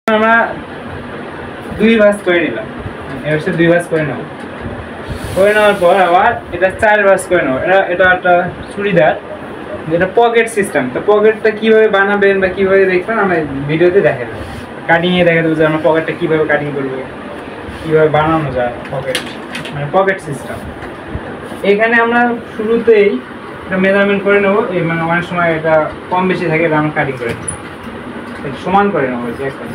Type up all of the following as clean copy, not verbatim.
আমরা দুই ভাঁজ করে নিলাম, এবার দুই ভাঁজ করে নেব, করে নেওয়ার পর আবার এটা চার ভাঁজ করে নেব। এটা একটা চুড়িদার, যেটা পকেট সিস্টেম। তো পকেটটা কীভাবে বানাবেন বা কীভাবে দেখবেন আমরা ভিডিওতে দেখা দেবো, কাটিংয়ে দেখা দেবো যে আমরা পকেটটা কীভাবে কাটিং করবো, কীভাবে বানানো যায় পকেট, মানে পকেট সিস্টেম। এখানে আমরা শুরুতেই এটা মেজারমেন্ট করে নেবো, এই মানে অনেক সময় এটা কম বেশি থাকে, এটা আমরা কাটিং করে নেব, সমান করে নেবো যে এখন।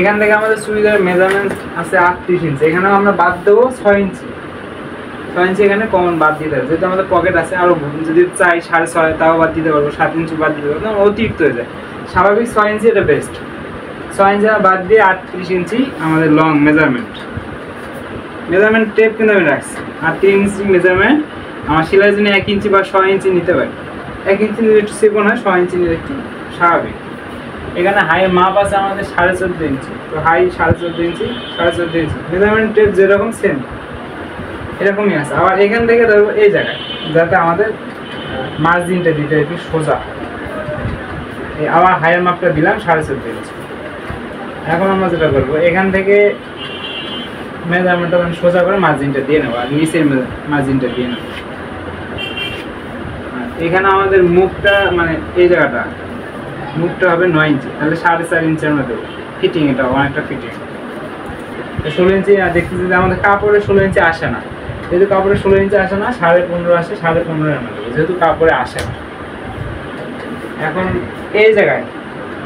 এখান থেকে আমাদের চুড়িদারের মেজারমেন্ট আছে 38 ইঞ্চি, এখানেও আমরা বাদ দেবো 6 ইঞ্চি। 6 ইঞ্চি এখানে কমন বাদ দিতে হবে, যেহেতু আমাদের পকেট আছে। আরও যদি চাই 6.5 তাও বাদ দিতে পারবো, 7 ইঞ্চি বাদ দিতে পারবো, অতিরিক্ত হয়ে যায়। স্বাভাবিক 6 ইঞ্চি এটা বেস্ট। 6 ইঞ্চি বাদ দিয়ে 38 ইঞ্চি আমাদের লং মেজারমেন্ট। মেজারমেন্ট টেপ কিন্তু আমি রাখছি 38 ইঞ্চি মেজারমেন্ট। আমার সেলাইয়ের জন্য 1 ইঞ্চি বা 6 ইঞ্চি নিতে পারি। 1 ইঞ্চি নিলে একটু চিকন হয়, 6 ইঞ্চি নিলে একটু স্বাভাবিক। এখানে হাইয়ের মাপ আছে আমাদের 14.5 ইঞ্চি, তো হাই 14.5 ইঞ্চি, 14.5 ইঞ্চি মেজারমেন্ট টেপ যেরকম সেম এরকমই আছে। আবার এখান থেকে ধরবো এই জায়গায়, যাতে আমাদের মার্জিনটা দিতে একটু সোজা। আবার হাইয়ের মাপটা দিলাম 14.5 ইঞ্চি। এখন আমরা যেটা করবো, এখান থেকে মেজারমেন্টটা আমি সোজা করে মার্জিনটা দিয়ে নেবো, আর নিচের মার্জিনটা দিয়ে নেবো। এখানে আমাদের মুখটা মানে এই জায়গাটা মুখটা হবে 9 ইঞ্চি, তাহলে 4.5 ইঞ্চি আমরা দেবো। ফিটিং এটা অনেকটা ফিটিং। 16 ইঞ্চি দেখতেছি যে আমাদের কাপড়ে 16 ইঞ্চি আসে না, যেহেতু কাপড়ে 16 ইঞ্চি আসে না, 15.5 আসে, 15.5 আমরা দেবো, যেহেতু কাপড়ে আসে না। এখন এই জায়গায়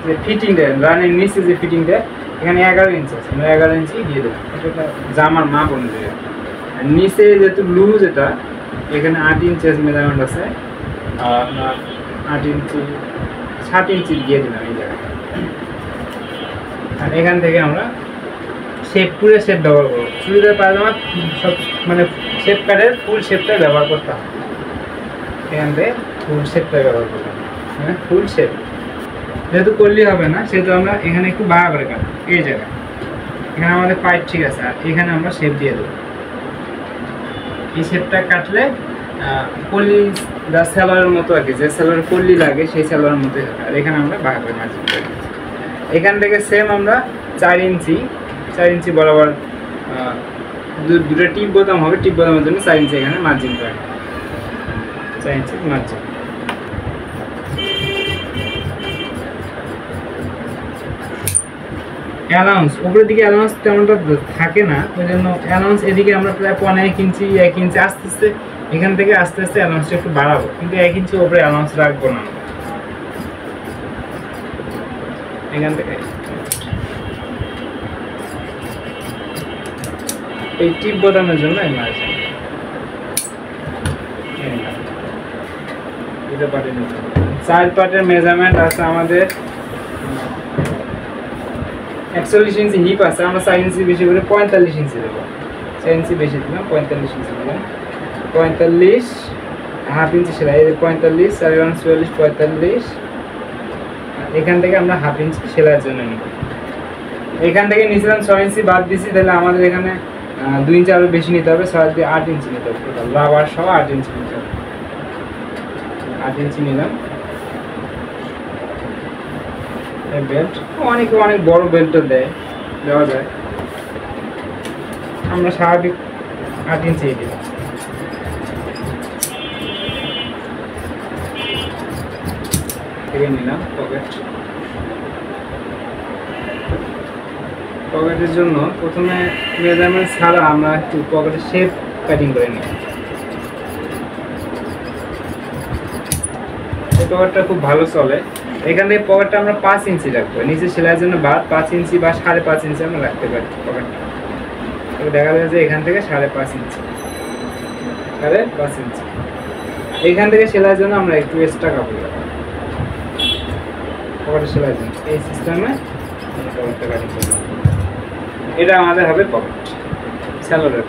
যে ফিটিংটা রানের নিচে যে ফিটিংটা, এখানে 11 ইঞ্চি আছে, আমরা 11 ইঞ্চি দিয়ে দেবো। এটা জামার মাপ অনুযায়ী। আর নিচে যেহেতু লুজ, এটা এখানে 8 ইঞ্চি মেজারমেন্ট আছে, আর 8 ইঞ্চি 7 ইঞ্চি দিয়ে দিলাম এই জায়গায়। আর এখান থেকে আমরা শেপ পুরো শেপ ব্যবহার করবো। চুড়িদার পায়জামা সব মানে শেপ কাটের ফুল শেপটা ব্যবহার করতে হবে। এখান থেকে ফুল শেপটা ব্যবহার করতে হবে, মানে ফুল শেপ। যেহেতু করলেই হবে না, সেহেতু আমরা এখানে একটু বাড়া করে কাটবো। এই জায়গায় এখানে আমাদের পাইপ ঠিক আছে, আর এখানে আমরা শেপ দিয়ে দেবো। এই শেপটা কাটলে কল্লি যা সেলোয়ারের মতো আর কি, যে সেলোয়ার কল্লি লাগে সেই সেলোয়ারের মতোই হবে। আর এখানে আমরা বাড়া করে মার্জিন করে দিচ্ছি। এখান থেকে সেম আমরা 4 ইঞ্চি বরাবর দুটো টিপ বোতাম হবে, টিপ বোতামের জন্য 4 ইঞ্চি এখানে মার্জিন করে 4 ইঞ্চি মার্জিন। অ্যালাউন্স উপরের দিকে অ্যালাউন্স তেমনটা থাকে না, ওই জন্য অ্যালাউন্স এদিকে আমরা প্রায় 1 ইঞ্চি 1 ইঞ্চি আস্তে আস্তে এখান থেকে আস্তে আস্তে অ্যালাউন্সটা একটু বাড়াবো, কিন্তু 1 ইঞ্চি উপরে অ্যালাউন্স রাখবো না। এখান থেকে এই টিপ বোতামের জন্য এই মার্জিন এটা পার্টের মেজারমেন্ট। 4 পার্টের মেজারমেন্ট আছে আমাদের 41 ইঞ্চি হিপ আছে, আমরা 4 ইঞ্চি বেশি করে 45 ইঞ্চি দেবো। 4 ইঞ্চি বেশি দিলাম, 45 ইঞ্চি দিলাম। 45 হাফ ইঞ্চি সেলাই, 45 4 44 45। এখান থেকে আমরা হাফ ইঞ্চি সেলাইয়ের জন্য নিব। এখান থেকে নিয়েছিলাম 6 ইঞ্চি বাদ দিচ্ছি, তাহলে আমাদের এখানে 2 ইঞ্চি আরও বেশি নিতে হবে, 6 দিয়ে 8 ইঞ্চি নিতে হবে। টোটাল রাবার সহ 8 ইঞ্চি নিতে হবে। 8 ইঞ্চি নিলাম। বেল্ট অনেকে অনেক বড় বেল্টও দেওয়া যায়, আমরা স্বাভাবিক 8 ইঞ্চি দিই। নিলাম পকেটের জন্য প্রথমে মেজারমেন্ট ছাড়া আমরা একটু পকেটের শেপ কাটিং করে নিই। এই পকেটটা খুব ভালো চলে। এখান থেকে পকেটটা আমরা 5 ইঞ্চি রাখবো, নিচে সেলাইয়ের জন্য 5 ইঞ্চি বা 5.5 ইঞ্চি আমরা রাখতে পারি পকেটটা। দেখা যায় যে এখান থেকে 5.5 ইঞ্চি, 5.5 ইঞ্চি। এখান থেকে সেলাইয়ের জন্য আমরা একটু এক্সট্রা কাপড় রাখবো পকেটের সেলাইয়ের জন্য। এই সিস্টেমে পকেটটা কাটিং করবো। এটা আমাদের হবে পকেট সেলোয়ারের।